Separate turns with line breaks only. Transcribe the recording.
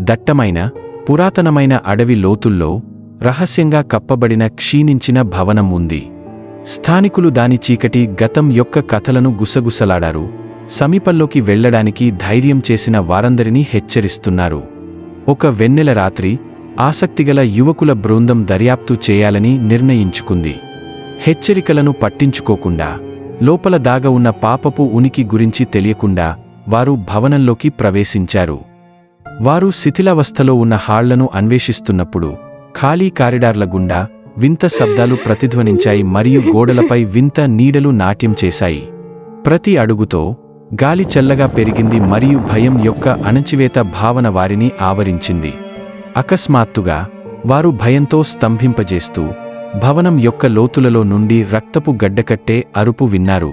దట్టమైన పురాతనమైన అడవి లోతుల్లో రహస్యంగా కప్పబడిన క్షీణించిన భవనం ఉంది. స్థానికులు దాని చీకటి గతం యొక్క కథలను గుసగుసలాడారు. సమీపంలోకి వెళ్లడానికి ధైర్యం చేసిన వారందరినీ హెచ్చరిస్తున్నారు. ఒక వెన్నెల రాత్రి ఆసక్తిగల యువకుల బృందం దర్యాప్తు చేయాలని నిర్ణయించుకుంది. హెచ్చరికలను పట్టించుకోకుండా, లోపల దాగ ఉన్న పాపపు ఉనికి గురించి తెలియకుండా వారు భవనంలోకి ప్రవేశించారు. వారు శిథిలావస్థలో ఉన్న హాళ్లను అన్వేషిస్తున్నప్పుడు ఖాళీ కారిడార్ల గుండా వింత శబ్దాలు ప్రతిధ్వనించాయి మరియు గోడలపై వింత నీడలు నాట్యం చేశాయి. ప్రతి అడుగుతో గాలి చల్లగా పెరిగింది మరియు భయం యొక్క అణచివేత భావన వారిని ఆవరించింది. అకస్మాత్తుగా వారు భయంతో స్తంభింపజేస్తూ భవనం యొక్క లోతులలో నుండి రక్తపు గడ్డకట్టే అరుపు విన్నారు.